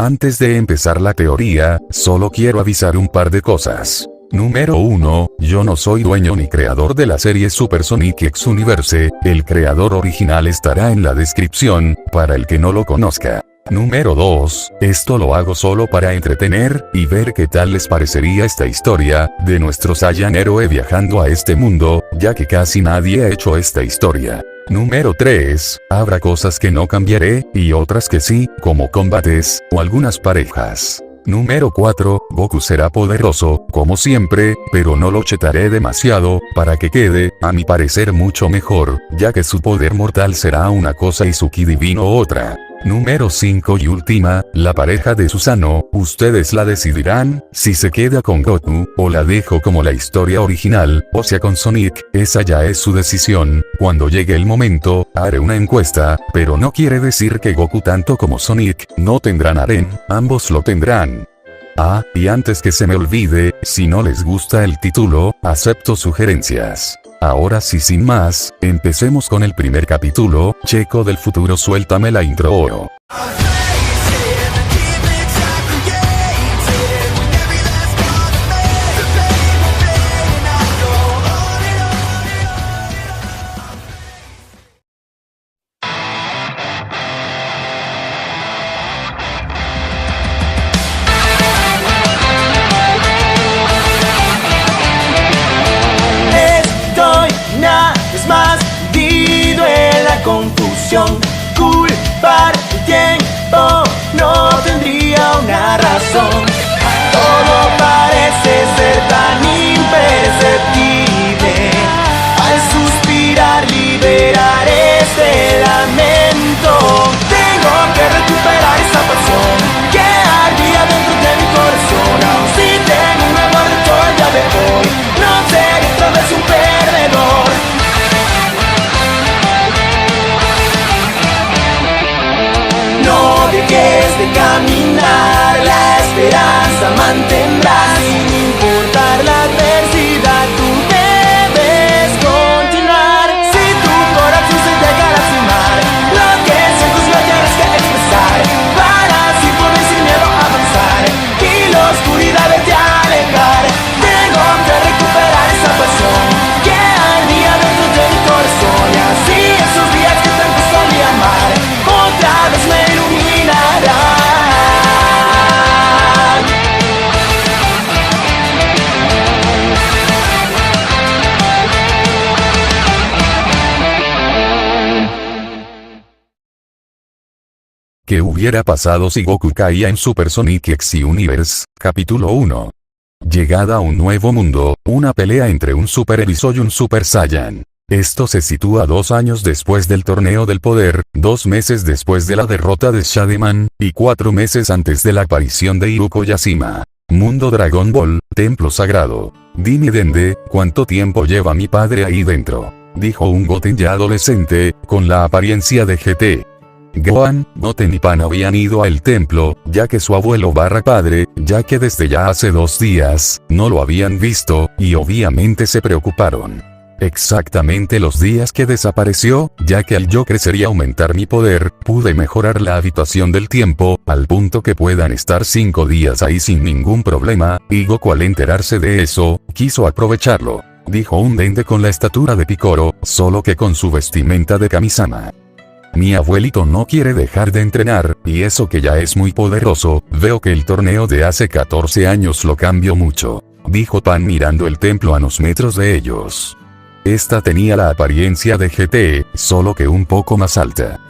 Antes de empezar la teoría, solo quiero avisar un par de cosas. Número 1, yo no soy dueño ni creador de la serie Super Sonic X Universe, el creador original estará en la descripción, para el que no lo conozca. Número 2, esto lo hago solo para entretener, y ver qué tal les parecería esta historia, de nuestro Saiyan héroe viajando a este mundo, ya que casi nadie ha hecho esta historia. Número 3, habrá cosas que no cambiaré, y otras que sí, como combates, o algunas parejas. Número 4, Goku será poderoso, como siempre, pero no lo chetaré demasiado, para que quede, a mi parecer mucho mejor, ya que su poder mortal será una cosa y su ki divino otra. Número 5 y última, la pareja de Susanoo, ustedes la decidirán, si se queda con Goku, o la dejo como la historia original, o sea con Sonic, esa ya es su decisión, cuando llegue el momento, haré una encuesta, pero no quiere decir que Goku tanto como Sonic, no tendrán harén, ambos lo tendrán. Ah, y antes que se me olvide, si no les gusta el título, acepto sugerencias. Ahora sí, sin más, empecemos con el primer capítulo. Checo del futuro, suéltame la intro. Confusión, culpar el tiempo no tendría una razón. Todo parece ser tan imperceptible. Al suspirar liberar este lamento. Tengo que recuperar esa pasión que ardía dentro de mi corazón. Aun si tengo un nuevo reto el día de hoy, no seré otra vez un perdedor. No dejes de caminar, la esperanza mantendrás. Sin importar la adversidad, tú debes continuar. Si tu corazón se llega a lastimar, lo que sientes lo tienes que expresar, para así poder sin miedo avanzar y la oscuridad de alejar. Tengo que recuperar esa pasión que ardía dentro de mi corazón, y así esos días que tanto solía amar otra vez me iluminarán. ¿Qué hubiera pasado si Goku caía en Super Sonic X Universe? Capítulo 1. Llegada a un nuevo mundo, una pelea entre un Super Erizo y un Super Saiyan. Esto se sitúa 2 años después del torneo del poder, 2 meses después de la derrota de Shademan, y 4 meses antes de la aparición de Iruko Yashima. Mundo Dragon Ball, templo sagrado. Dime Dende, ¿cuánto tiempo lleva mi padre ahí dentro? Dijo un Goten ya adolescente, con la apariencia de GT. Gohan, Goten y Pan habían ido al templo, ya que su abuelo / padre, ya que desde ya hace 2 días, no lo habían visto, y obviamente se preocuparon. Exactamente los días que desapareció, ya que al yo crecer y aumentar mi poder, pude mejorar la habitación del tiempo, al punto que puedan estar 5 días ahí sin ningún problema, y Goku al enterarse de eso, quiso aprovecharlo. Dijo un Dende con la estatura de Picoro, solo que con su vestimenta de Kamisama. Mi abuelito no quiere dejar de entrenar, y eso que ya es muy poderoso, veo que el torneo de hace 14 años lo cambió mucho. Dijo Pan mirando el templo a unos metros de ellos. Esta tenía la apariencia de GT, solo que un poco más alta.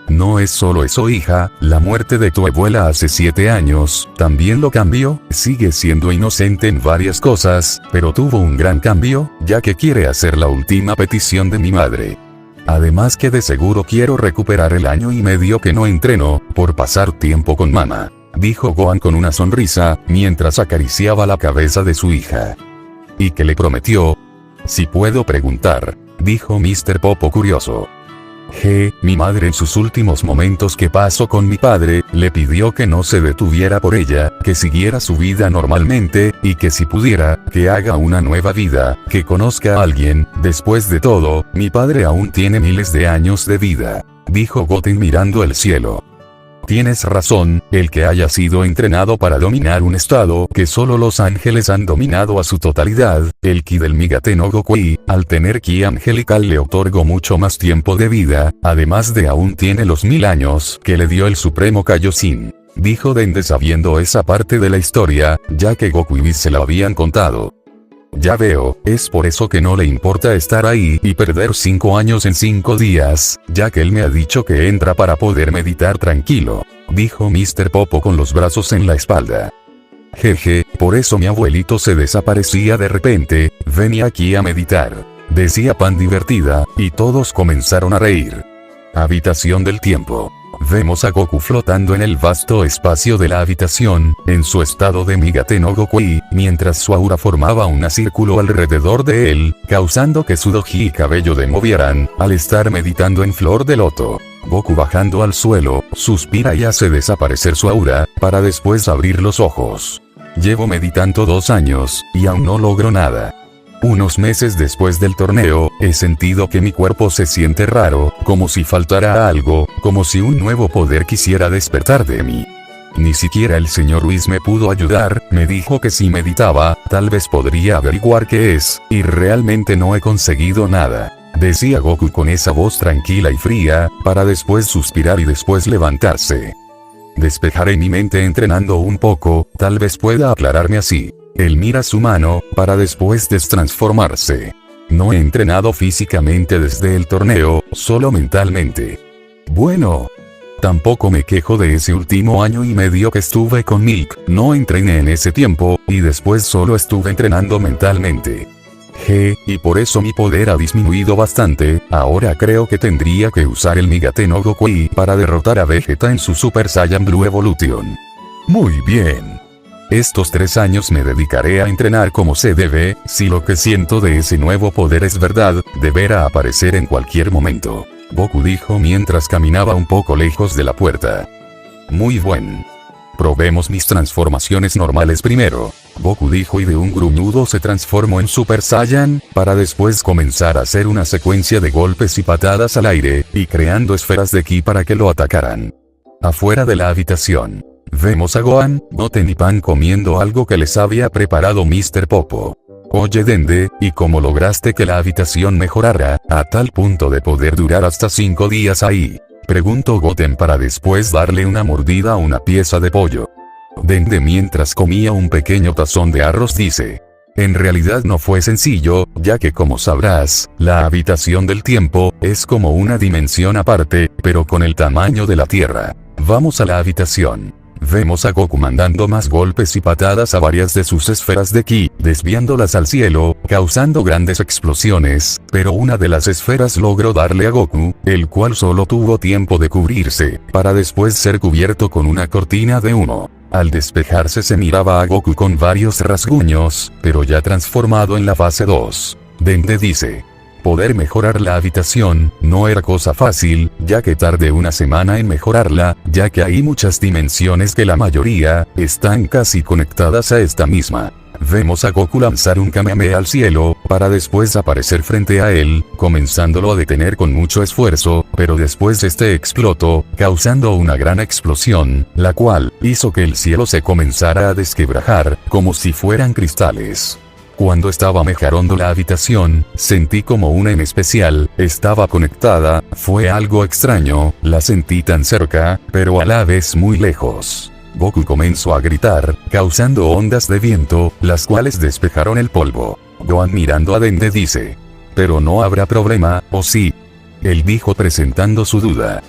No es solo eso, hija, la muerte de tu abuela hace 7 años, también lo cambió. Sigue siendo inocente en varias cosas, pero tuvo un gran cambio, ya que quiere hacer la última petición de mi madre. Además que de seguro quiero recuperar el año y medio que no entreno, por pasar tiempo con mamá. Dijo Gohan con una sonrisa, mientras acariciaba la cabeza de su hija. ¿Y qué le prometió? Si puedo preguntar, dijo Mr. Popo curioso. Mi madre en sus últimos momentos que pasó con mi padre, le pidió que no se detuviera por ella, que siguiera su vida normalmente, y que si pudiera, que haga una nueva vida, que conozca a alguien. Después de todo, mi padre aún tiene miles de años de vida, dijo Goten mirando el cielo. Tienes razón, el que haya sido entrenado para dominar un estado que solo los ángeles han dominado a su totalidad, el ki del Migate no Gokui, al tener ki angelical le otorgó mucho más tiempo de vida, además de aún tiene los 1000 años que le dio el supremo Kaioshin. Dijo Dende sabiendo esa parte de la historia, ya que Goku y Whis se la habían contado. Ya veo, es por eso que no le importa estar ahí y perder 5 años en 5 días, ya que él me ha dicho que entra para poder meditar tranquilo, dijo Mr. Popo con los brazos en la espalda. Jeje, por eso mi abuelito se desaparecía de repente, venía aquí a meditar, decía Pan divertida, y todos comenzaron a reír. Habitación del tiempo. Vemos a Goku flotando en el vasto espacio de la habitación, en su estado de Migate no Gokui, mientras su aura formaba un círculo alrededor de él, causando que su doji y cabello de movieran, al estar meditando en flor de loto. Goku bajando al suelo, suspira y hace desaparecer su aura, para después abrir los ojos. Llevo meditando 2 años, y aún no logro nada. Unos meses después del torneo, he sentido que mi cuerpo se siente raro, como si faltara algo, como si un nuevo poder quisiera despertar de mí. Ni siquiera el señor Whis me pudo ayudar, me dijo que si meditaba, tal vez podría averiguar qué es, y realmente no he conseguido nada. Decía Goku con esa voz tranquila y fría, para después suspirar y después levantarse. Despejaré mi mente entrenando un poco, tal vez pueda aclararme así. Él mira su mano, para después destransformarse. No he entrenado físicamente desde el torneo, solo mentalmente. Bueno. Tampoco me quejo de ese último año y medio que estuve con Milk, no entrené en ese tiempo, y después solo estuve entrenando mentalmente. Y por eso mi poder ha disminuido bastante, ahora creo que tendría que usar el Migate no Gokui para derrotar a Vegeta en su Super Saiyan Blue Evolution. Muy bien. Estos 3 años me dedicaré a entrenar como se debe, si lo que siento de ese nuevo poder es verdad, deberá aparecer en cualquier momento. Goku dijo mientras caminaba un poco lejos de la puerta. Muy bien. Probemos mis transformaciones normales primero. Goku dijo y de un gruñudo se transformó en Super Saiyan, para después comenzar a hacer una secuencia de golpes y patadas al aire, y creando esferas de ki para que lo atacaran. Afuera de la habitación. Vemos a Gohan, Goten y Pan comiendo algo que les había preparado Mr. Popo. Oye Dende, ¿y cómo lograste que la habitación mejorara, a tal punto de poder durar hasta 5 días ahí? Preguntó Goten para después darle una mordida a una pieza de pollo. Dende mientras comía un pequeño tazón de arroz dice. En realidad no fue sencillo, ya que como sabrás, la habitación del tiempo, es como una dimensión aparte, pero con el tamaño de la Tierra. Vamos a la habitación. Vemos a Goku mandando más golpes y patadas a varias de sus esferas de ki, desviándolas al cielo, causando grandes explosiones, pero una de las esferas logró darle a Goku, el cual solo tuvo tiempo de cubrirse, para después ser cubierto con una cortina de humo. Al despejarse se miraba a Goku con varios rasguños, pero ya transformado en la fase 2. Dende dice. Poder mejorar la habitación, no era cosa fácil, ya que tardé una semana en mejorarla, ya que hay muchas dimensiones que la mayoría, están casi conectadas a esta misma. Vemos a Goku lanzar un Kamehameha al cielo, para después aparecer frente a él, comenzándolo a detener con mucho esfuerzo, pero después este explotó, causando una gran explosión, la cual, hizo que el cielo se comenzara a desquebrajar, como si fueran cristales. Cuando estaba mejorando la habitación, sentí como una en especial, estaba conectada, fue algo extraño, la sentí tan cerca, pero a la vez muy lejos. Goku comenzó a gritar, causando ondas de viento, las cuales despejaron el polvo. Gohan mirando a Dende dice. Pero no habrá problema, ¿o sí? Él dijo presentando su duda.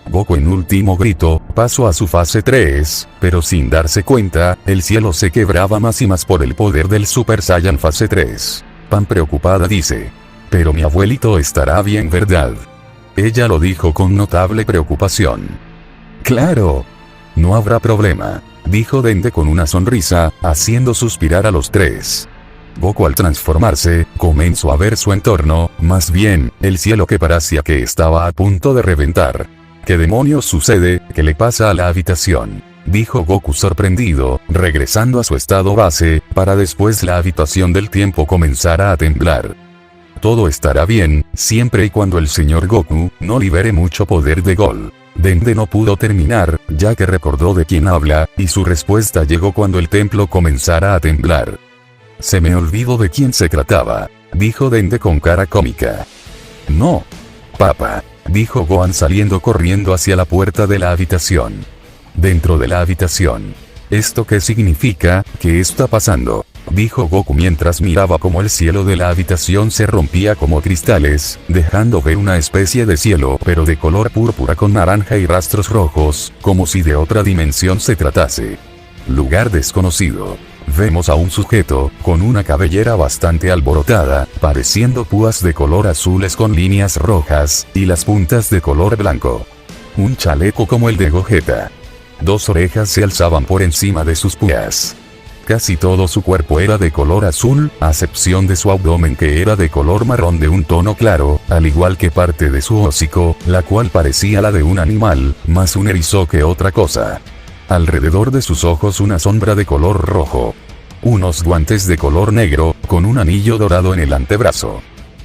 Goku en último grito, pasó a su fase 3, pero sin darse cuenta, el cielo se quebraba más y más por el poder del Super Saiyan fase 3. Pan preocupada dice. Pero mi abuelito estará bien, ¿verdad? Ella lo dijo con notable preocupación. Claro. No habrá problema, dijo Dende con una sonrisa, haciendo suspirar a los 3. Goku al transformarse, comenzó a ver su entorno, más bien, el cielo que parecía que estaba a punto de reventar. ¿Qué demonios sucede? ¿Qué le pasa a la habitación? Dijo Goku sorprendido, regresando a su estado base, para después la habitación del tiempo comenzara a temblar. Todo estará bien, siempre y cuando el señor Goku no libere mucho poder de Gol. Dende no pudo terminar, ya que recordó de quién habla, y su respuesta llegó cuando el templo comenzara a temblar. Se me olvidó de quién se trataba, dijo Dende con cara cómica. No. Papá, dijo Gohan saliendo corriendo hacia la puerta de la habitación. Dentro de la habitación. ¿Esto qué significa? ¿Qué está pasando?, dijo Goku mientras miraba cómo el cielo de la habitación se rompía como cristales, dejando ver una especie de cielo pero de color púrpura con naranja y rastros rojos, como si de otra dimensión se tratase. Lugar desconocido. Vemos a un sujeto, con una cabellera bastante alborotada, pareciendo púas de color azules con líneas rojas, y las puntas de color blanco. Un chaleco como el de Gogeta. 2 orejas se alzaban por encima de sus púas. Casi todo su cuerpo era de color azul, a excepción de su abdomen que era de color marrón de un tono claro, al igual que parte de su hocico, la cual parecía la de un animal, más un erizo que otra cosa. Alrededor de sus ojos una sombra de color rojo. Unos guantes de color negro, con un anillo dorado en el antebrazo.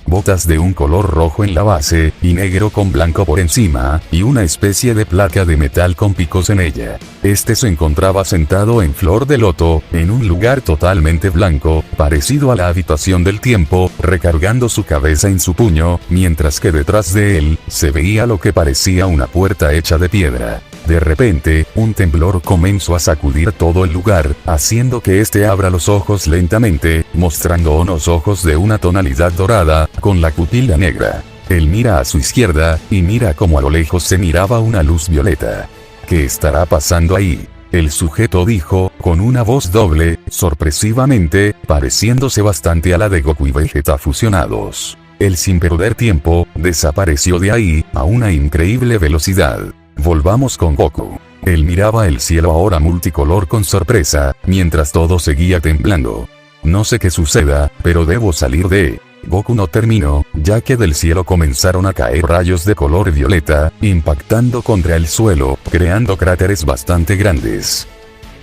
Botas de un color rojo en la base, y negro con blanco por encima, y una especie de placa de metal con picos en ella. Este se encontraba sentado en flor de loto, en un lugar totalmente blanco, parecido a la habitación del tiempo, recargando su cabeza en su puño, mientras que detrás de él, se veía lo que parecía una puerta hecha de piedra. De repente, un temblor comenzó a sacudir todo el lugar, haciendo que este abra los ojos lentamente, mostrando unos ojos de una tonalidad dorada, con la pupila negra. Él mira a su izquierda, y mira como a lo lejos se miraba una luz violeta. ¿Qué estará pasando ahí?, el sujeto dijo, con una voz doble, sorpresivamente, pareciéndose bastante a la de Goku y Vegeta fusionados. Él sin perder tiempo, desapareció de ahí, a una increíble velocidad. Volvamos con Goku. Él miraba el cielo ahora multicolor con sorpresa, mientras todo seguía temblando. No sé qué suceda, pero debo salir de... Goku no terminó, ya que del cielo comenzaron a caer rayos de color violeta, impactando contra el suelo, creando cráteres bastante grandes.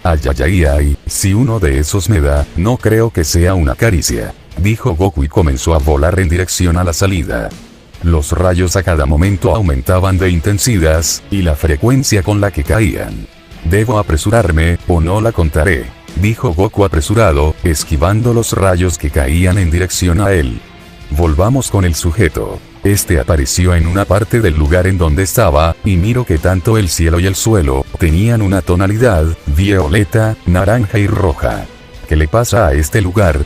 Ay ay ay ay, si uno de esos me da, no creo que sea una caricia, dijo Goku y comenzó a volar en dirección a la salida. Los rayos a cada momento aumentaban de intensidad, y la frecuencia con la que caían. Debo apresurarme, o no la contaré, dijo Goku apresurado, esquivando los rayos que caían en dirección a él. Volvamos con el sujeto. Este apareció en una parte del lugar en donde estaba, y miro que tanto el cielo y el suelo, tenían una tonalidad, violeta, naranja y roja. ¿Qué le pasa a este lugar?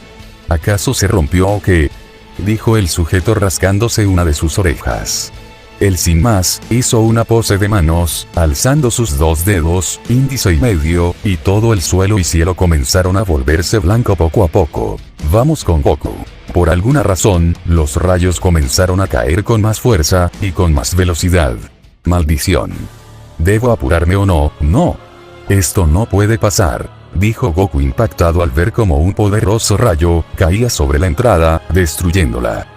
¿Acaso se rompió o qué?, dijo el sujeto rascándose una de sus orejas. Él sin más, hizo una pose de manos, alzando sus 2 dedos, índice y medio, y todo el suelo y cielo comenzaron a volverse blanco poco a poco. Vamos con Goku. Por alguna razón, los rayos comenzaron a caer con más fuerza, y con más velocidad. Maldición. ¿Debo apurarme o no? No. Esto no puede pasar, dijo Goku impactado al ver como un poderoso rayo, caía sobre la entrada, destruyéndola.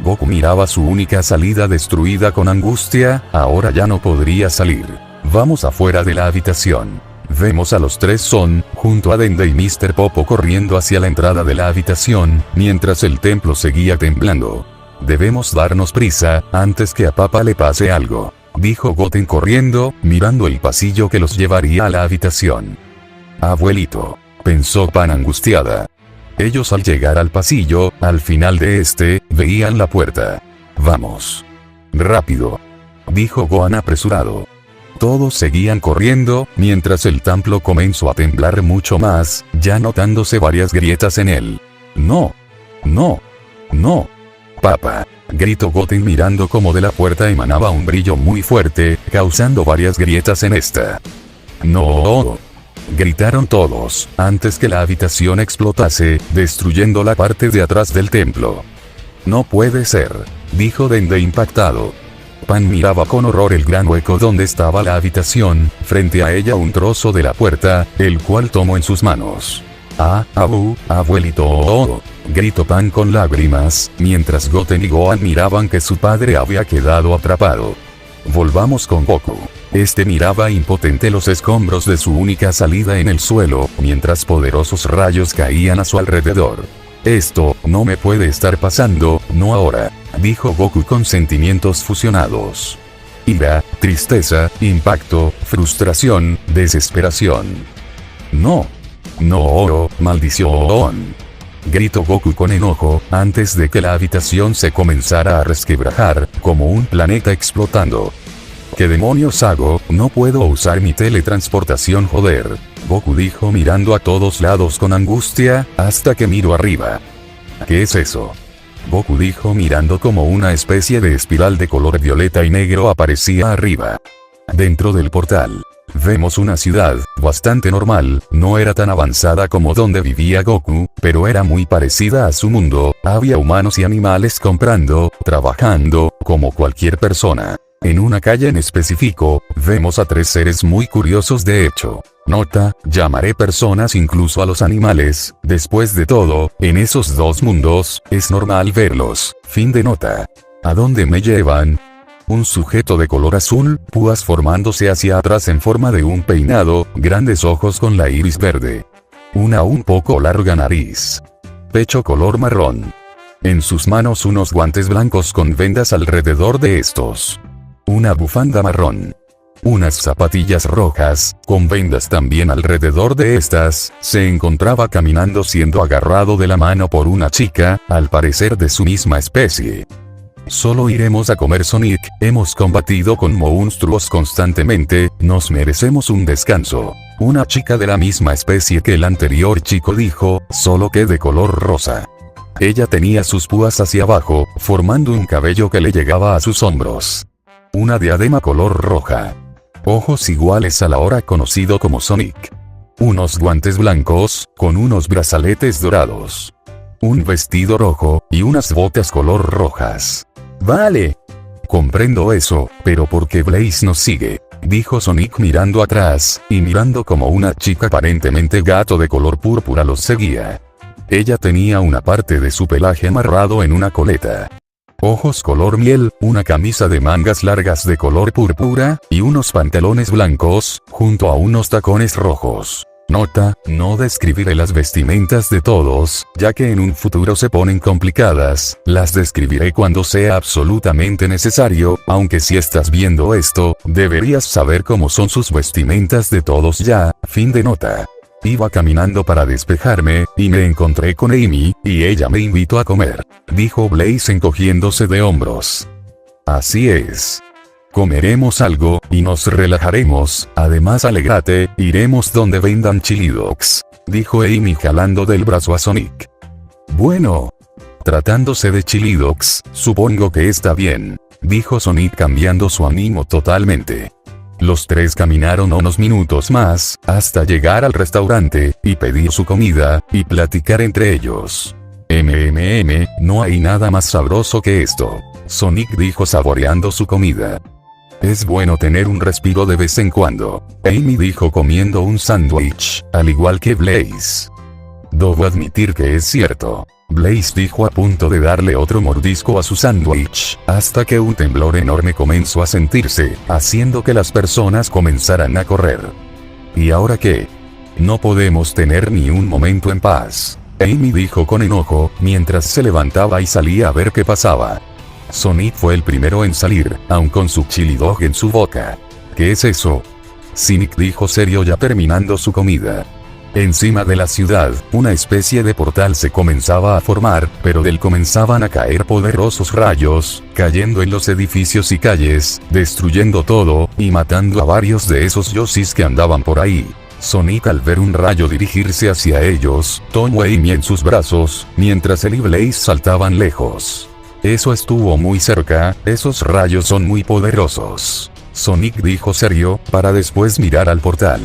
Goku miraba su única salida destruida con angustia, ahora ya no podría salir. Vamos afuera de la habitación. Vemos a los 3 Son, junto a Dende y Mr. Popo corriendo hacia la entrada de la habitación, mientras el templo seguía temblando. Debemos darnos prisa, antes que a papá le pase algo, dijo Goten corriendo, mirando el pasillo que los llevaría a la habitación. Abuelito, pensó Pan angustiada. Ellos al llegar al pasillo, al final de este, veían la puerta. Vamos. Rápido, dijo Gohan apresurado. Todos seguían corriendo, mientras el templo comenzó a temblar mucho más, ya notándose varias grietas en él. No. No. No. Papá, gritó Goten mirando como de la puerta emanaba un brillo muy fuerte, causando varias grietas en esta. No. Gritaron todos, antes que la habitación explotase, destruyendo la parte de atrás del templo. No puede ser, dijo Dende impactado. Pan miraba con horror el gran hueco donde estaba la habitación, frente a ella un trozo de la puerta, el cual tomó en sus manos. Abuelito, gritó Pan con lágrimas, mientras Goten y Gohan miraban que su padre había quedado atrapado. Volvamos con Goku. Este miraba impotente los escombros de su única salida en el suelo, mientras poderosos rayos caían a su alrededor. Esto no me puede estar pasando, no ahora, dijo Goku con sentimientos fusionados. ira, tristeza, impacto, frustración, desesperación. No. No, maldición. Gritó Goku con enojo, antes de que la habitación se comenzara a resquebrajar, como un planeta explotando. ¿Qué demonios hago? No puedo usar mi teletransportación, joder. Goku dijo mirando a todos lados con angustia, hasta que miró arriba. ¿Qué es eso? Goku dijo mirando como una especie de espiral de color violeta y negro aparecía arriba. Dentro del portal. Vemos una ciudad, bastante normal, no era tan avanzada como donde vivía Goku, pero era muy parecida a su mundo, había humanos y animales comprando, trabajando, como cualquier persona. En una calle en específico, vemos a 3 seres muy curiosos de hecho. Nota, llamaré personas incluso a los animales, después de todo, en esos 2 mundos, es normal verlos. Fin de nota. ¿A dónde me llevan? Un sujeto de color azul, púas formándose hacia atrás en forma de un peinado, grandes ojos con la iris verde. Una un poco larga nariz. Pecho color marrón. En sus manos unos guantes blancos con vendas alrededor de estos. Una bufanda marrón. Unas zapatillas rojas, con vendas también alrededor de estas, se encontraba caminando siendo agarrado de la mano por una chica, al parecer de su misma especie. Solo iremos a comer, Sonic, hemos combatido con monstruos constantemente, nos merecemos un descanso. Una chica de la misma especie que el anterior chico dijo, solo que de color rosa. Ella tenía sus púas hacia abajo, formando un cabello que le llegaba a sus hombros. Una diadema color roja. Ojos iguales a la hora conocido como Sonic. Unos guantes blancos, con unos brazaletes dorados. Un vestido rojo, y unas botas color rojas. Vale. Comprendo eso, pero ¿por qué Blaze nos sigue? Dijo Sonic mirando atrás, y mirando como una chica aparentemente gato de color púrpura los seguía. Ella tenía una parte de su pelaje amarrado en una coleta. Ojos color miel, una camisa de mangas largas de color púrpura, y unos pantalones blancos, junto a unos tacones rojos. Nota, no describiré las vestimentas de todos, ya que en un futuro se ponen complicadas, las describiré cuando sea absolutamente necesario, aunque si estás viendo esto, deberías saber cómo son sus vestimentas de todos ya, fin de nota. Iba caminando para despejarme, y me encontré con Amy, y ella me invitó a comer, dijo Blaze encogiéndose de hombros. Así es. Comeremos algo, y nos relajaremos, además alégrate, iremos donde vendan chili dogs, dijo Amy jalando del brazo a Sonic. Bueno. Tratándose de chili dogs, supongo que está bien, dijo Sonic cambiando su ánimo totalmente. Los 3 caminaron unos minutos más, hasta llegar al restaurante, y pedir su comida, y platicar entre ellos. No hay nada más sabroso que esto, Sonic dijo saboreando su comida. Es bueno tener un respiro de vez en cuando, Amy dijo comiendo un sándwich, al igual que Blaze. Debo admitir que es cierto. Blaze dijo a punto de darle otro mordisco a su sándwich, hasta que un temblor enorme comenzó a sentirse, haciendo que las personas comenzaran a correr. ¿Y ahora qué? No podemos tener ni un momento en paz, Amy dijo con enojo, mientras se levantaba y salía a ver qué pasaba. Sonic fue el primero en salir, aun con su chili dog en su boca. ¿Qué es eso? Sonic dijo serio ya terminando su comida. Encima de la ciudad, una especie de portal se comenzaba a formar, pero del comenzaban a caer poderosos rayos, cayendo en los edificios y calles, destruyendo todo, y matando a varios de esos Yoshis que andaban por ahí. Sonic al ver un rayo dirigirse hacia ellos, tomó a Amy en sus brazos, mientras él y Blaze saltaban lejos. Eso estuvo muy cerca, esos rayos son muy poderosos, Sonic dijo serio, para después mirar al portal.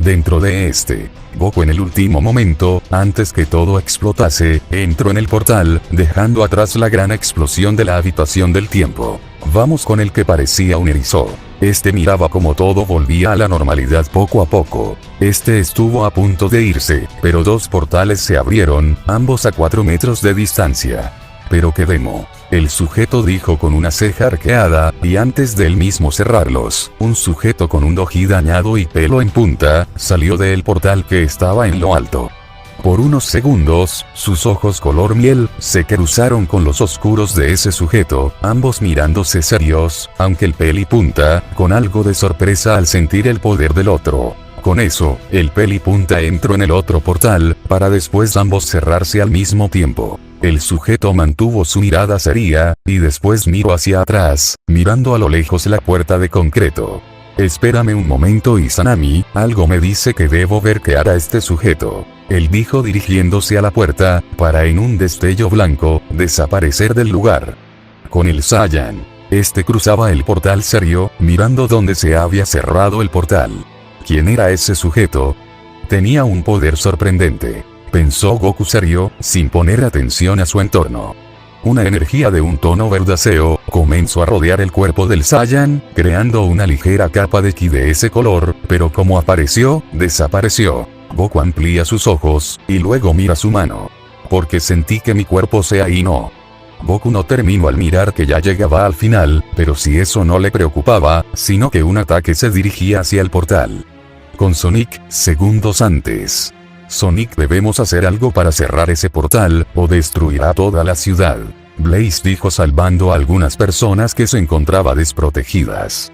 Dentro de este, Goku en el último momento, antes que todo explotase, entró en el portal, dejando atrás la gran explosión de la habitación del tiempo. Vamos con el que parecía un erizo. Este miraba como todo volvía a la normalidad poco a poco. Este estuvo a punto de irse, pero 2 portales se abrieron, ambos a 4 metros de distancia. Pero qué demo. El sujeto dijo con una ceja arqueada, y antes de él mismo cerrarlos, un sujeto con un doji dañado y pelo en punta, salió del portal que estaba en lo alto. Por unos segundos, sus ojos color miel se cruzaron con los oscuros de ese sujeto, ambos mirándose serios, aunque el pelipunta, con algo de sorpresa al sentir el poder del otro. Con eso, el pelipunta entró en el otro portal, para después ambos cerrarse al mismo tiempo. El sujeto mantuvo su mirada seria, y después miró hacia atrás, mirando a lo lejos la puerta de concreto. Espérame un momento Izanami, algo me dice que debo ver qué hará este sujeto. Él dijo dirigiéndose a la puerta, para en un destello blanco, desaparecer del lugar. Con el Saiyan. Este cruzaba el portal serio, mirando donde se había cerrado el portal. ¿Quién era ese sujeto? Tenía un poder sorprendente. Pensó Goku serio, sin poner atención a su entorno. Una energía de un tono verdáceo comenzó a rodear el cuerpo del Saiyan, creando una ligera capa de ki de ese color, pero como apareció, desapareció. Goku amplía sus ojos, y luego mira su mano. Porque sentí que mi cuerpo se no. Goku no terminó al mirar que ya llegaba al final, pero si eso no le preocupaba, sino que un ataque se dirigía hacia el portal. Con Sonic, segundos antes. Sonic, debemos hacer algo para cerrar ese portal, o destruirá toda la ciudad. Blaze dijo salvando a algunas personas que se encontraban desprotegidas.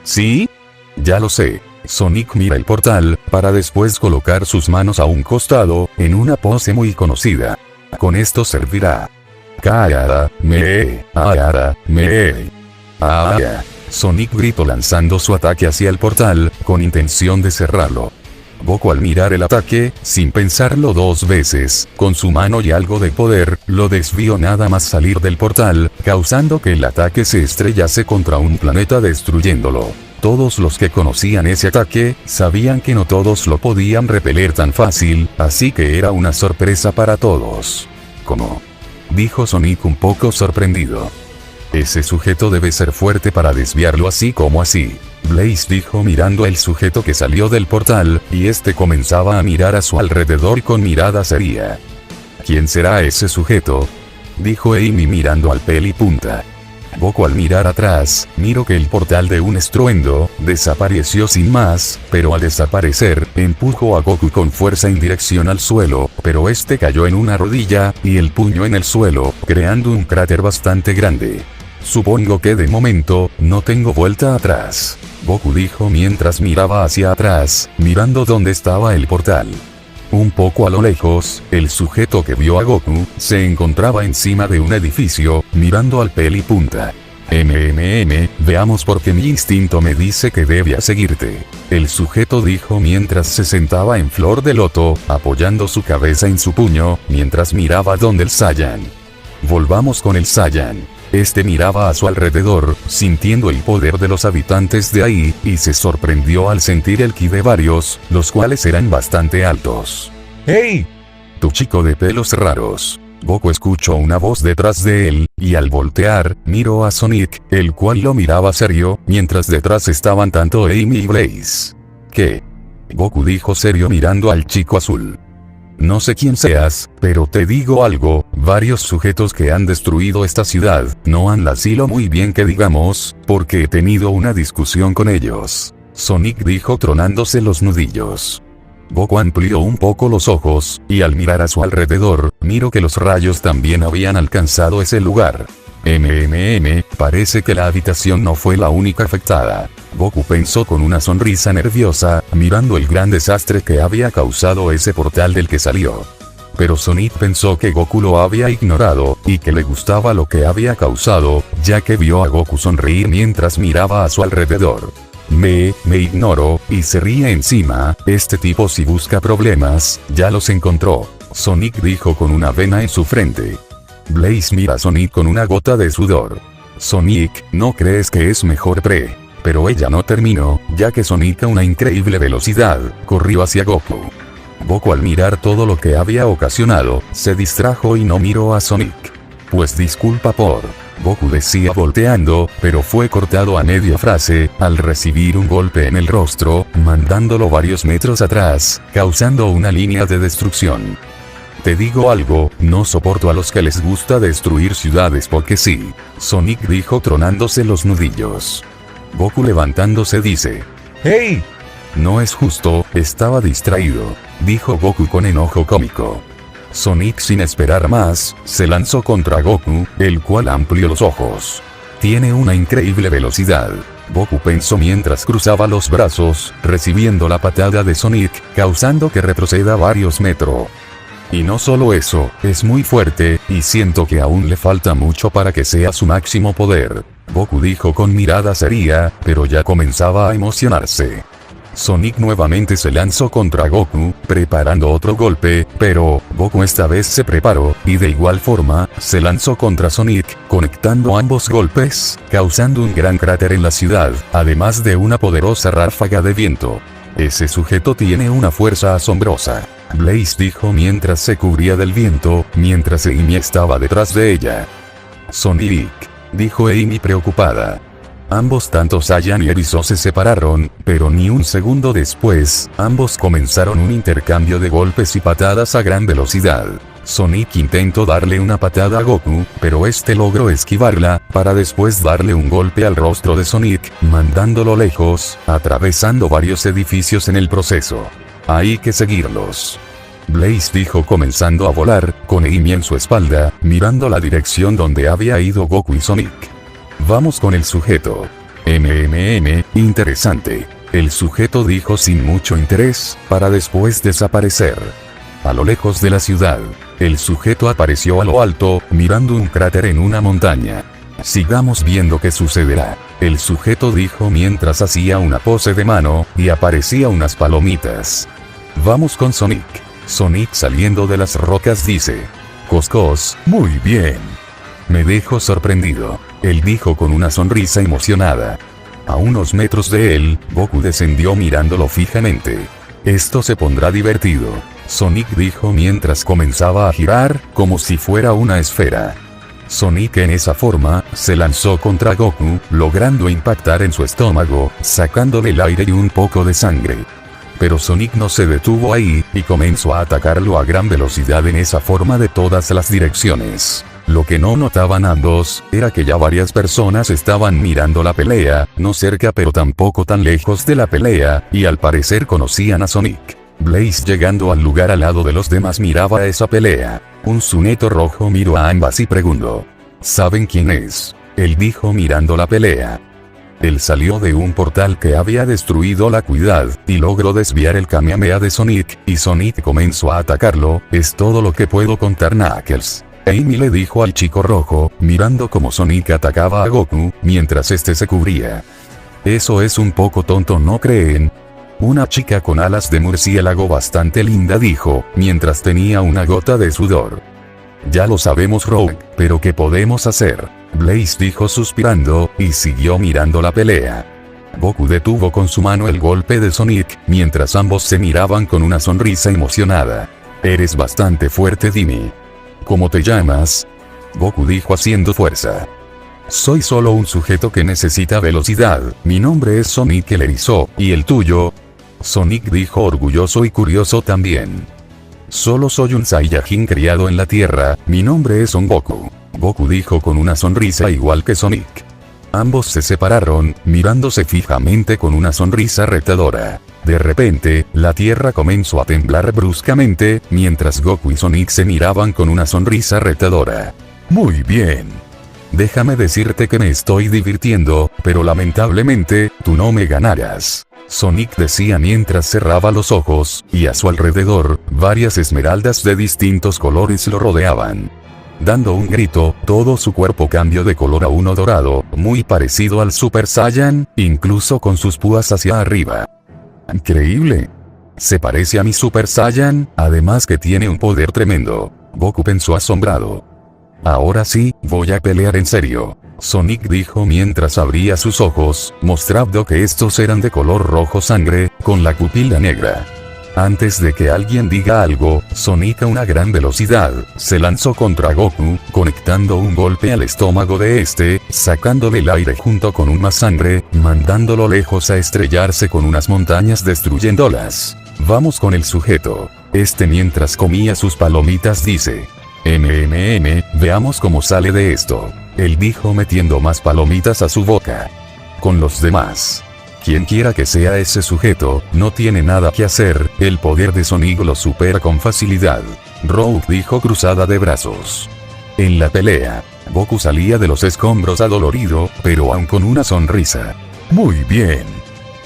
¿Sí? Ya lo sé. Sonic mira el portal, para después colocar sus manos a un costado, en una pose muy conocida. Con esto servirá. Kaara, me, Aara, me. Aya. Sonic gritó lanzando su ataque hacia el portal, con intención de cerrarlo. Goku al mirar el ataque, sin pensarlo dos veces, con su mano y algo de poder, lo desvió nada más salir del portal, causando que el ataque se estrellase contra un planeta destruyéndolo. Todos los que conocían ese ataque, sabían que no todos lo podían repeler tan fácil, así que era una sorpresa para todos. ¿Cómo? Dijo Sonic un poco sorprendido. Ese sujeto debe ser fuerte para desviarlo así como así. Blaze dijo mirando al sujeto que salió del portal, y este comenzaba a mirar a su alrededor con mirada seria. ¿Quién será ese sujeto? Dijo Amy mirando al pelipunta. Goku al mirar atrás, miró que el portal de un estruendo, desapareció sin más, pero al desaparecer, empujó a Goku con fuerza en dirección al suelo, pero este cayó en una rodilla, y el puño en el suelo, creando un cráter bastante grande. Supongo que de momento, no tengo vuelta atrás. Goku dijo mientras miraba hacia atrás, mirando dónde estaba el portal. Un poco a lo lejos, el sujeto que vio a Goku, se encontraba encima de un edificio, mirando al pelipunta. Veamos porque mi instinto me dice que debía seguirte. El sujeto dijo mientras se sentaba en flor de loto, apoyando su cabeza en su puño, mientras miraba donde el Saiyan. Volvamos con el Saiyan. Este miraba a su alrededor, sintiendo el poder de los habitantes de ahí, y se sorprendió al sentir el ki de varios, los cuales eran bastante altos. ¡Hey! Tu chico de pelos raros. Goku escuchó una voz detrás de él, y al voltear, miró a Sonic, el cual lo miraba serio, mientras detrás estaban tanto Amy y Blaze. ¿Qué? Goku dijo serio mirando al chico azul. No sé quién seas, pero te digo algo, varios sujetos que han destruido esta ciudad, no han nacido muy bien que digamos, porque he tenido una discusión con ellos. Sonic dijo tronándose los nudillos. Goku amplió un poco los ojos, y al mirar a su alrededor, miró que los rayos también habían alcanzado ese lugar. Parece que la habitación no fue la única afectada. Goku pensó con una sonrisa nerviosa, mirando el gran desastre que había causado ese portal del que salió. Pero Sonic pensó que Goku lo había ignorado, y que le gustaba lo que había causado, ya que vio a Goku sonreír mientras miraba a su alrededor. Me ignoro, y se ríe encima, este tipo si busca problemas, ya los encontró. Sonic dijo con una vena en su frente. Blaze mira a Sonic con una gota de sudor. Sonic, ¿no crees que es mejor Pero ella no terminó, ya que Sonic a una increíble velocidad, corrió hacia Goku. Goku al mirar todo lo que había ocasionado, se distrajo y no miró a Sonic. Pues disculpa por... Goku decía volteando, pero fue cortado a media frase, al recibir un golpe en el rostro, mandándolo varios metros atrás, causando una línea de destrucción. Te digo algo, no soporto a los que les gusta destruir ciudades porque sí. Sonic dijo tronándose los nudillos. Goku levantándose dice. ¡Hey! No es justo, estaba distraído, dijo Goku con enojo cómico. Sonic, sin esperar más, se lanzó contra Goku, el cual amplió los ojos. Tiene una increíble velocidad. Goku pensó mientras cruzaba los brazos, recibiendo la patada de Sonic, causando que retroceda varios metros. Y no solo eso, es muy fuerte, y siento que aún le falta mucho para que sea su máximo poder. Goku dijo con mirada seria, pero ya comenzaba a emocionarse. Sonic nuevamente se lanzó contra Goku, preparando otro golpe, pero Goku esta vez se preparó, y de igual forma, se lanzó contra Sonic, conectando ambos golpes, causando un gran cráter en la ciudad, además de una poderosa ráfaga de viento. Ese sujeto tiene una fuerza asombrosa. Blaze dijo mientras se cubría del viento, mientras Amy estaba detrás de ella. Sonic, dijo Amy preocupada. Ambos, tanto Saiyan y Erizo, se separaron, pero ni un segundo después, ambos comenzaron un intercambio de golpes y patadas a gran velocidad. Sonic intentó darle una patada a Goku, pero este logró esquivarla, para después darle un golpe al rostro de Sonic, mandándolo lejos, atravesando varios edificios en el proceso. Hay que seguirlos. Blaze dijo comenzando a volar, con Amy en su espalda, mirando la dirección donde había ido Goku y Sonic. Vamos con el sujeto. Interesante. El sujeto dijo sin mucho interés, para después desaparecer. A lo lejos de la ciudad, el sujeto apareció a lo alto, mirando un cráter en una montaña. Sigamos viendo qué sucederá. El sujeto dijo mientras hacía una pose de mano, y aparecía unas palomitas. Vamos con Sonic. Sonic saliendo de las rocas dice. Coscos, muy bien. Me dejo sorprendido. Él dijo con una sonrisa emocionada. A unos metros de él, Goku descendió mirándolo fijamente. Esto se pondrá divertido. Sonic dijo mientras comenzaba a girar, como si fuera una esfera. Sonic en esa forma, se lanzó contra Goku, logrando impactar en su estómago, sacándole el aire y un poco de sangre. Pero Sonic no se detuvo ahí, y comenzó a atacarlo a gran velocidad en esa forma de todas las direcciones. Lo que no notaban ambos, era que ya varias personas estaban mirando la pelea, no cerca pero tampoco tan lejos de la pelea, y al parecer conocían a Sonic. Blaze llegando al lugar al lado de los demás miraba esa pelea. Un Zuneto rojo miró a ambas y preguntó. ¿Saben quién es? Él dijo mirando la pelea. Él salió de un portal que había destruido la ciudad, y logró desviar el Kamehameha de Sonic, y Sonic comenzó a atacarlo. Es todo lo que puedo contar, Knuckles. Amy le dijo al chico rojo, mirando como Sonic atacaba a Goku, mientras este se cubría. Eso es un poco tonto, ¿no creen? Una chica con alas de murciélago bastante linda dijo, mientras tenía una gota de sudor. Ya lo sabemos, Rogue, pero ¿qué podemos hacer? Blaze dijo suspirando, y siguió mirando la pelea. Goku detuvo con su mano el golpe de Sonic, mientras ambos se miraban con una sonrisa emocionada. Eres bastante fuerte, dime. ¿Cómo te llamas? Goku dijo haciendo fuerza. Soy solo un sujeto que necesita velocidad, mi nombre es Sonic el Erizo, ¿y el tuyo? Sonic dijo orgulloso y curioso también. Solo soy un Saiyajin criado en la tierra, mi nombre es Son Goku. Goku dijo con una sonrisa igual que Sonic. Ambos se separaron, mirándose fijamente con una sonrisa retadora. De repente, la tierra comenzó a temblar bruscamente, mientras Goku y Sonic se miraban con una sonrisa retadora. Muy bien. Déjame decirte que me estoy divirtiendo, pero lamentablemente, tú no me ganarás. Sonic decía mientras cerraba los ojos, y a su alrededor, varias esmeraldas de distintos colores lo rodeaban. Dando un grito, todo su cuerpo cambió de color a uno dorado, muy parecido al Super Saiyan, incluso con sus púas hacia arriba. Increíble. Se parece a mi Super Saiyan, además que tiene un poder tremendo. Goku pensó asombrado. Ahora sí, voy a pelear en serio. Sonic dijo mientras abría sus ojos, mostrando que estos eran de color rojo sangre, con la pupila negra. Antes de que alguien diga algo, Sonic a una gran velocidad, se lanzó contra Goku, conectando un golpe al estómago de este, sacándole el aire junto con un más sangre, mandándolo lejos a estrellarse con unas montañas destruyéndolas. Vamos con el sujeto. Este mientras comía sus palomitas dice. Veamos cómo sale de esto. Él dijo metiendo más palomitas a su boca. Con los demás. Quien quiera que sea ese sujeto, no tiene nada que hacer, el poder de Sonic lo supera con facilidad. Rogue dijo cruzada de brazos. En la pelea, Goku salía de los escombros adolorido, pero aún con una sonrisa. Muy bien.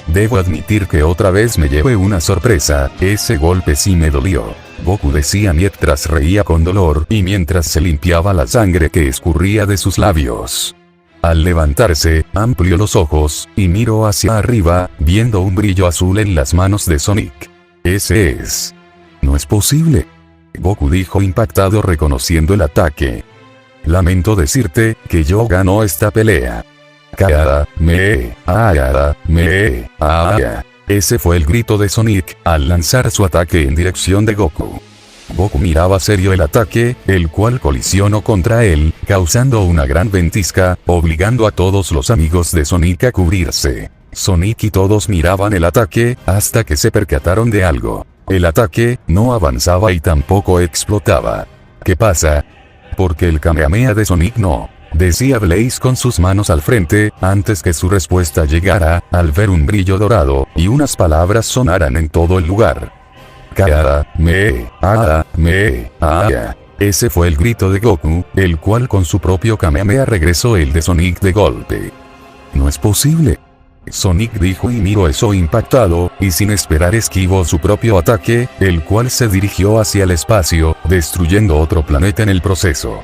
Debo admitir que otra vez me llevé una sorpresa, ese golpe sí me dolió. Goku decía mientras reía con dolor y mientras se limpiaba la sangre que escurría de sus labios. Al levantarse, amplió los ojos, y miró hacia arriba, viendo un brillo azul en las manos de Sonic. Ese es. No es posible. Goku dijo impactado reconociendo el ataque. Lamento decirte, que yo gano esta pelea. Ese fue el grito de Sonic, al lanzar su ataque en dirección de Goku. Goku miraba serio el ataque, el cual colisionó contra él, causando una gran ventisca, obligando a todos los amigos de Sonic a cubrirse. Sonic y todos miraban el ataque, hasta que se percataron de algo. El ataque, no avanzaba y tampoco explotaba. ¿Qué pasa? Porque el Kamehameha de Sonic no, decía Blaze con sus manos al frente, antes que su respuesta llegara, al ver un brillo dorado, y unas palabras sonaran en todo el lugar. Ese fue el grito de Goku, el cual con su propio Kamehameha regresó el de Sonic de golpe. No es posible. Sonic dijo y miró eso impactado, y sin esperar esquivó su propio ataque, el cual se dirigió hacia el espacio, destruyendo otro planeta en el proceso.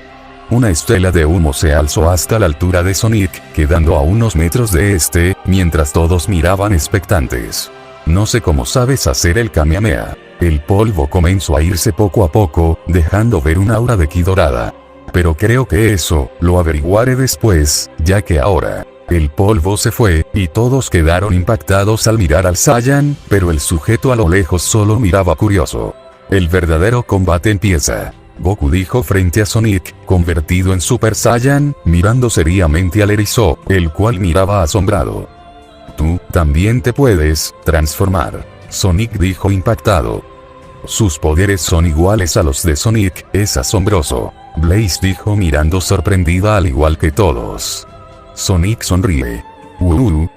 Una estela de humo se alzó hasta la altura de Sonic, quedando a unos metros de este, mientras todos miraban expectantes. No sé cómo sabes hacer el Kamehameha. El polvo comenzó a irse poco a poco, dejando ver un aura de ki dorada. Pero creo que eso, lo averiguaré después, ya que ahora, el polvo se fue, y todos quedaron impactados al mirar al Saiyan, pero el sujeto a lo lejos solo miraba curioso. El verdadero combate empieza. Goku dijo frente a Sonic, convertido en Super Saiyan, mirando seriamente al erizo, el cual miraba asombrado. Tú, también te puedes, transformar. Sonic dijo impactado. Sus poderes son iguales a los de Sonic, es asombroso. Blaze dijo mirando sorprendida al igual que todos. Sonic sonríe.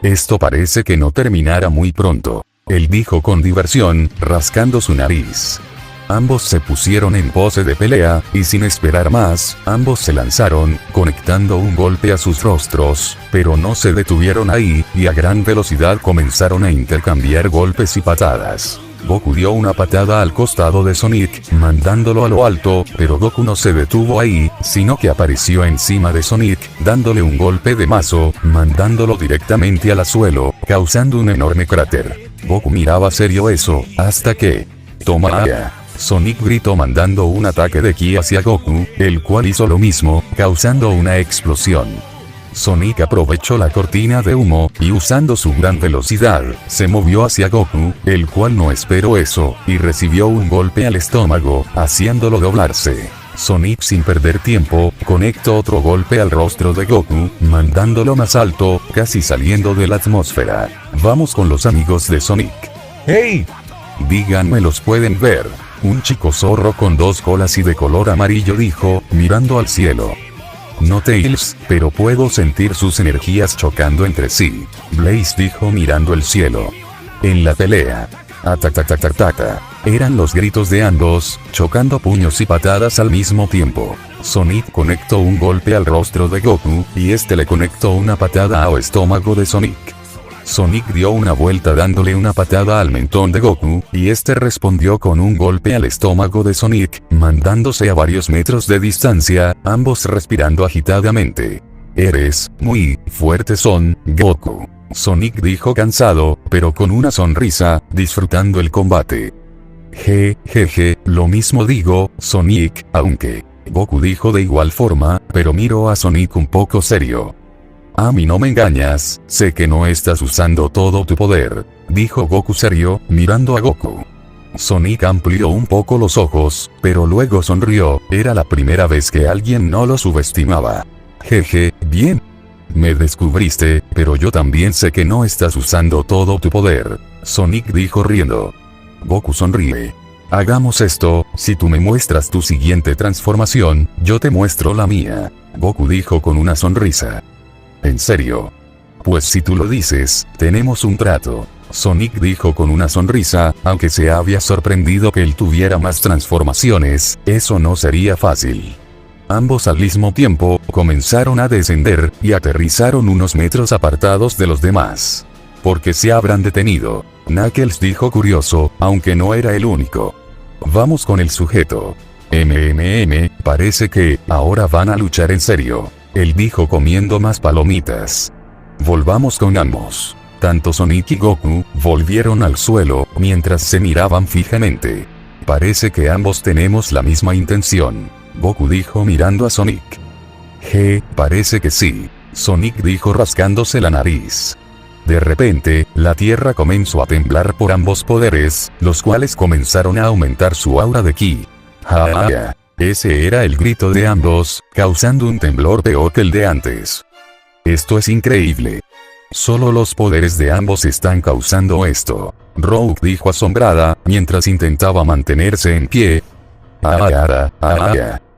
Esto parece que no terminará muy pronto. Él dijo con diversión, rascando su nariz. Ambos se pusieron en pose de pelea, y sin esperar más, ambos se lanzaron, conectando un golpe a sus rostros, pero no se detuvieron ahí, y a gran velocidad comenzaron a intercambiar golpes y patadas. Goku dio una patada al costado de Sonic, mandándolo a lo alto, pero Goku no se detuvo ahí, sino que apareció encima de Sonic, dándole un golpe de mazo, mandándolo directamente al suelo, causando un enorme cráter. Goku miraba serio eso, hasta que... ¡Toma ya! Sonic gritó mandando un ataque de ki hacia Goku, el cual hizo lo mismo, causando una explosión. Sonic aprovechó la cortina de humo, y usando su gran velocidad, se movió hacia Goku, el cual no esperó eso, y recibió un golpe al estómago, haciéndolo doblarse. Sonic sin perder tiempo, conectó otro golpe al rostro de Goku, mandándolo más alto, casi saliendo de la atmósfera. Vamos con los amigos de Sonic. ¡Hey! Díganme, ¿los pueden ver? Un chico zorro con dos colas y de color amarillo dijo, mirando al cielo. No Tails, pero puedo sentir sus energías chocando entre sí. Blaze dijo mirando el cielo. En la pelea. Atatatatatatata. Eran los gritos de ambos, chocando puños y patadas al mismo tiempo. Sonic conectó un golpe al rostro de Goku, y este le conectó una patada al estómago de Sonic. Sonic dio una vuelta dándole una patada al mentón de Goku, y este respondió con un golpe al estómago de Sonic, mandándose a varios metros de distancia, ambos respirando agitadamente. Eres muy fuerte, Son Goku. Sonic dijo cansado, pero con una sonrisa, disfrutando el combate. Jejeje, lo mismo digo, Sonic, aunque... Goku dijo de igual forma, pero miró a Sonic un poco serio. A mí no me engañas, sé que no estás usando todo tu poder, dijo Goku serio, mirando a Goku. Sonic amplió un poco los ojos, pero luego sonrió, era la primera vez que alguien no lo subestimaba. Jeje, bien. Me descubriste, pero yo también sé que no estás usando todo tu poder, Sonic dijo riendo. Goku sonríe. Hagamos esto, si tú me muestras tu siguiente transformación, yo te muestro la mía, Goku dijo con una sonrisa. ¿En serio? Pues si tú lo dices, tenemos un trato. Sonic dijo con una sonrisa, aunque se había sorprendido que él tuviera más transformaciones, eso no sería fácil. Ambos al mismo tiempo, comenzaron a descender, y aterrizaron unos metros apartados de los demás. ¿Por qué se habrán detenido? Knuckles dijo curioso, aunque no era el único. Vamos con el sujeto. Parece que, ahora van a luchar en serio. Él dijo comiendo más palomitas. Volvamos con ambos. Tanto Sonic y Goku, volvieron al suelo, mientras se miraban fijamente. Parece que ambos tenemos la misma intención. Goku dijo mirando a Sonic. Parece que sí. Sonic dijo rascándose la nariz. De repente, la tierra comenzó a temblar por ambos poderes, los cuales comenzaron a aumentar su aura de ki. Ese era el grito de ambos, causando un temblor peor que el de antes. Esto es increíble. Solo los poderes de ambos están causando esto. Rogue dijo asombrada, mientras intentaba mantenerse en pie.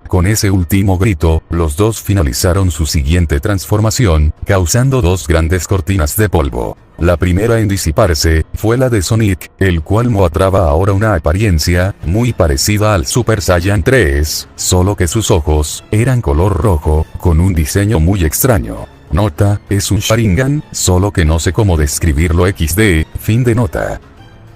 Con ese último grito, los dos finalizaron su siguiente transformación, causando dos grandes cortinas de polvo. La primera en disiparse, fue la de Sonic, el cual mostraba ahora una apariencia, muy parecida al Super Saiyan 3, solo que sus ojos, eran color rojo, con un diseño muy extraño. Nota, es un Sharingan, solo que no sé cómo describirlo XD, fin de nota.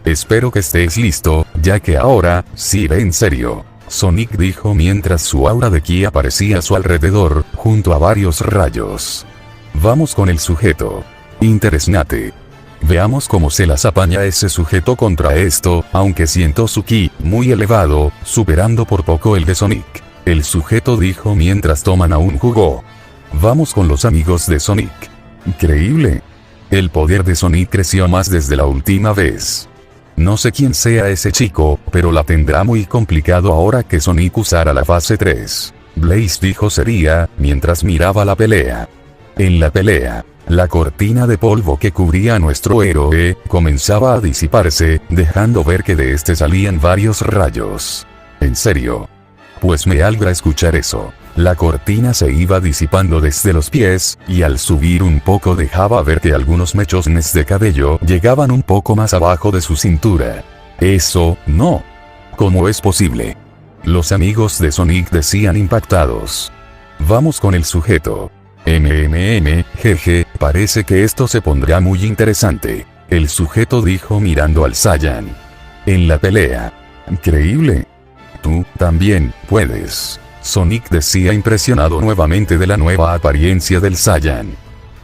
Espero que estés listo, ya que ahora, sí iré en serio. Sonic dijo mientras su aura de ki aparecía a su alrededor, junto a varios rayos. Vamos con el sujeto. Interesante. Veamos cómo se las apaña ese sujeto contra esto, aunque siento su ki, muy elevado, superando por poco el de Sonic. El sujeto dijo mientras toman a un jugo. Vamos con los amigos de Sonic. Increíble. El poder de Sonic creció más desde la última vez. No sé quién sea ese chico, pero la tendrá muy complicado ahora que Sonic usara la fase 3. Blaze dijo sería, mientras miraba la pelea. En la pelea, la cortina de polvo que cubría a nuestro héroe, comenzaba a disiparse, dejando ver que de este salían varios rayos. ¿En serio? Pues me alegra escuchar eso. La cortina se iba disipando desde los pies, y al subir un poco dejaba ver que algunos mechones de cabello llegaban un poco más abajo de su cintura. Eso, no. ¿Cómo es posible? Los amigos de Sonic decían impactados. Vamos con el sujeto. Jeje, parece que esto se pondrá muy interesante. El sujeto dijo mirando al Saiyan. En la pelea. Increíble. Tú, también, puedes. Sonic decía impresionado nuevamente de la nueva apariencia del Saiyan.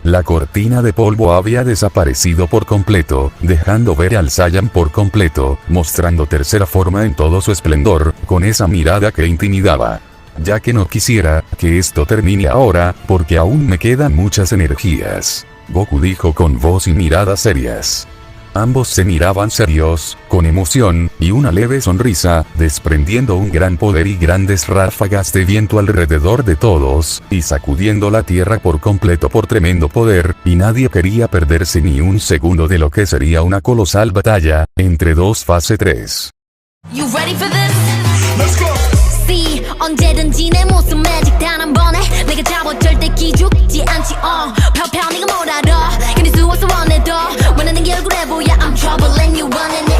La cortina de polvo había desaparecido por completo, dejando ver al Saiyan por completo, mostrando tercera forma en todo su esplendor, con esa mirada que intimidaba. Ya que no quisiera que esto termine ahora, porque aún me quedan muchas energías. Goku dijo con voz y mirada serias. Ambos se miraban serios, con emoción, y una leve sonrisa, desprendiendo un gran poder y grandes ráfagas de viento alrededor de todos, y sacudiendo la tierra por completo por tremendo poder, y nadie quería perderse ni un segundo de lo que sería una colosal batalla, entre dos fase 3. You ready for this? Let's go! See, 언제든지 내 모습 매직 단 한 번에 내가 잡아 절대 기죽지 않지 펴펴 네가 뭘 알아 견딜 수 없어 원해도 원하는 게 얼굴에 보여 I'm trouble and you wanna know